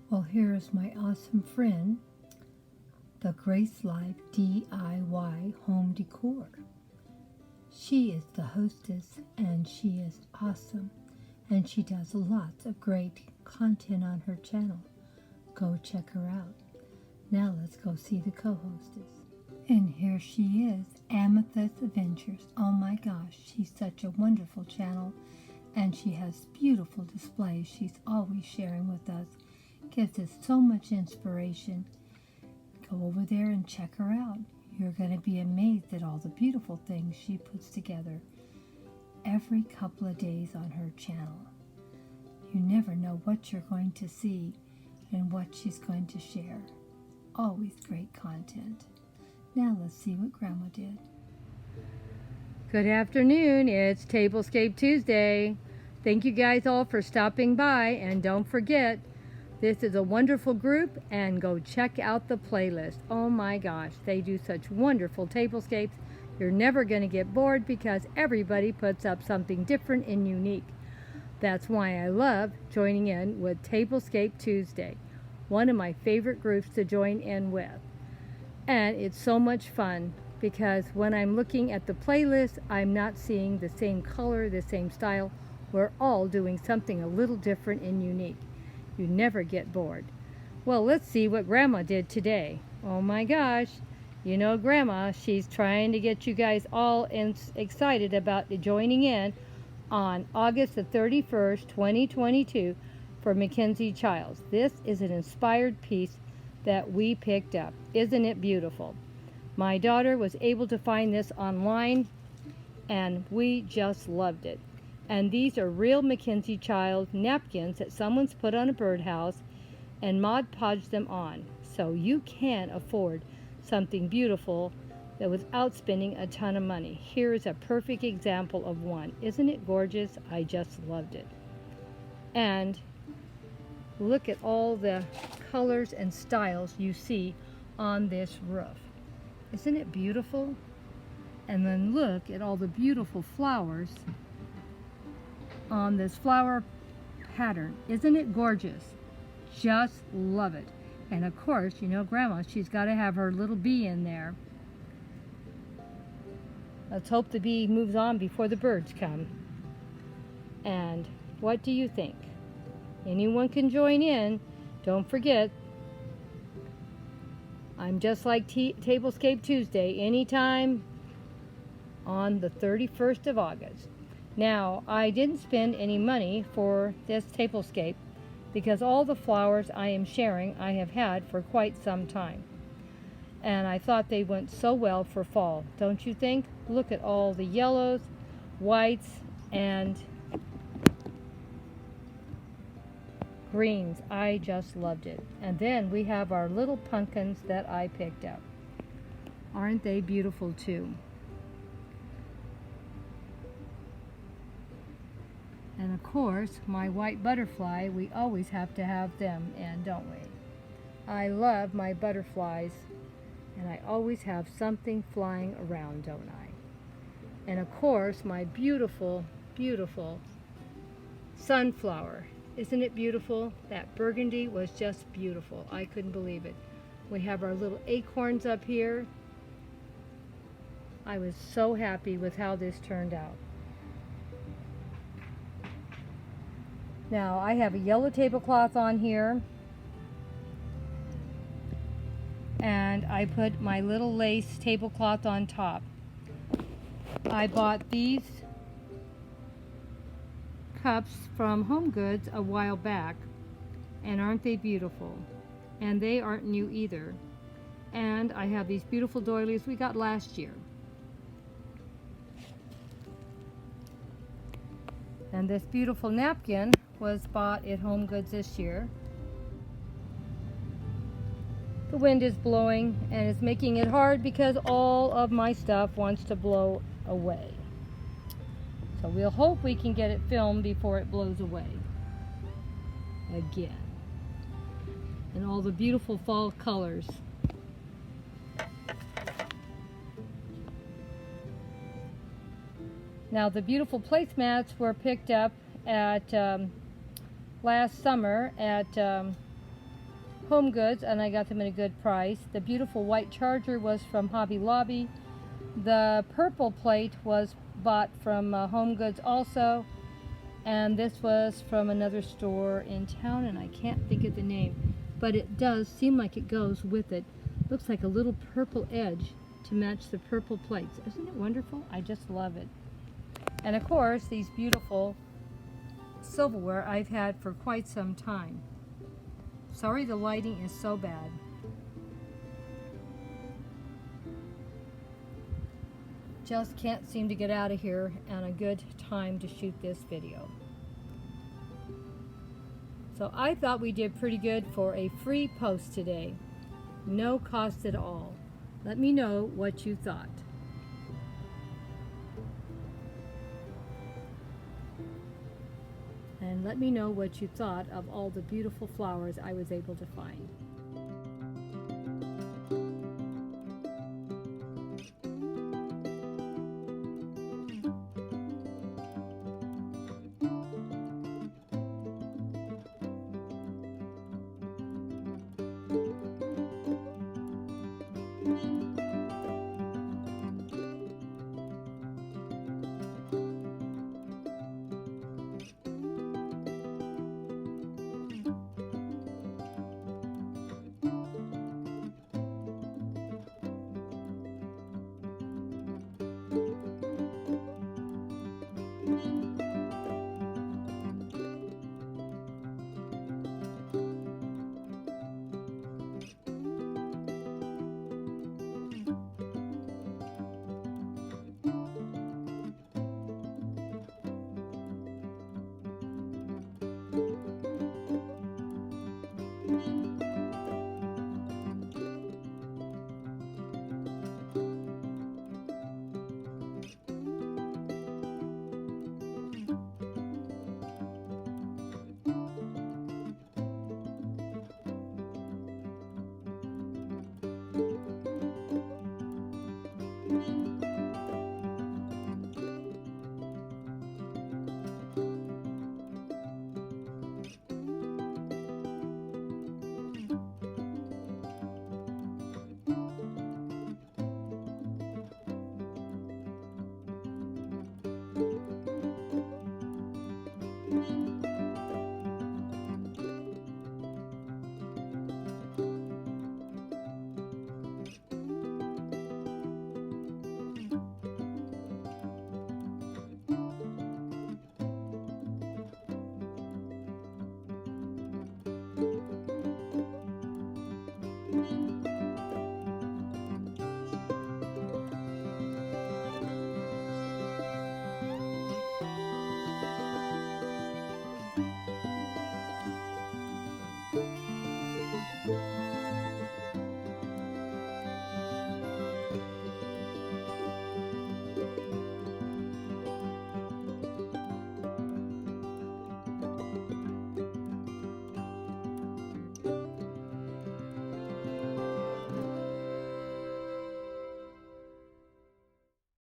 Well, here's my awesome friend, the Grace Life DIY Home Decor. She is the hostess and she is awesome, and she does lots of great content on her channel. Go check her out. Now let's go see the co-hostess. And here she is, Amethyst Adventures. Oh my gosh, she's such a wonderful channel, and she has beautiful displays she's always sharing with us. Gives us so much inspiration. Go over there and check her out. You're going to be amazed at all the beautiful things she puts together every couple of days on her channel. You never know what you're going to see and what she's going to share. Always great content. Now let's see what Grandma did. Good afternoon, it's Tablescape Tuesday. Thank you guys all for stopping by, and don't forget, this is a wonderful group, and go check out the playlist. Oh my gosh, they do such wonderful tablescapes. You're never going to get bored because everybody puts up something different and unique. That's why I love joining in with Tablescape Tuesday, one of my favorite groups to join in with. And it's so much fun because when I'm looking at the playlist, I'm not seeing the same color, the same style. We're all doing something a little different and unique. You never get bored. Well, let's see what Grandma did today. Oh my gosh, you know Grandma, she's trying to get you guys all excited about joining in on August the 31st, 2022 for Mackenzie Childs. This is an inspired piece that we picked up. Isn't it beautiful? My daughter was able to find this online and we just loved it. And these are real Mackenzie Childs napkins that someone's put on a birdhouse and Mod Podged them on. So you can afford something beautiful that without spending a ton of money. Here is a perfect example of one. Isn't it gorgeous? I just loved it. And look at all the colors and styles you see on this roof. Isn't it beautiful? And then look at all the beautiful flowers on this flower pattern. Isn't it gorgeous? Just love it. And of course, you know Grandma, she's got to have her little bee in there. Let's hope the bee moves on before the birds come. And what do you think? Anyone can join in. Don't forget, I'm just like Tablescape Tuesday, anytime on the 31st of August. Now, I didn't spend any money for this tablescape because all the flowers I am sharing I have had for quite some time. And I thought they went so well for fall, don't you think? Look at all the yellows, whites, and greens. I just loved it. And then we have our little pumpkins that I picked up. Aren't they beautiful too? And of course, my white butterfly, we always have to have them in, don't we? I love my butterflies, and I always have something flying around, don't I? And of course, my beautiful, beautiful sunflower. Isn't it beautiful? That burgundy was just beautiful. I couldn't believe it. We have our little acorns up here. I was so happy with how this turned out. Now, I have a yellow tablecloth on here. And I put my little lace tablecloth on top. I bought these cups from Home Goods a while back, and aren't they beautiful? And they aren't new either. And I have these beautiful doilies we got last year. And this beautiful napkin was bought at Home Goods this year. The wind is blowing and it's making it hard because all of my stuff wants to blow away. So we'll hope we can get it filmed before it blows away again. And all the beautiful fall colors. Now the beautiful placemats were picked up at last summer at Home Goods, and I got them at a good price. The beautiful white charger was from Hobby Lobby. The purple plate was bought from Home Goods also, and this was from another store in town, and I can't think of the name, but it does seem like it goes with it. Looks like a little purple edge to match the purple plates. Isn't it wonderful? I just love it. And of course, these beautiful silverware I've had for quite some time. Sorry the lighting is so bad. Just can't seem to get out of here and a good time to shoot this video. So I thought we did pretty good for a free post today. No cost at all. Let me know what you thought. And let me know what you thought of all the beautiful flowers I was able to find.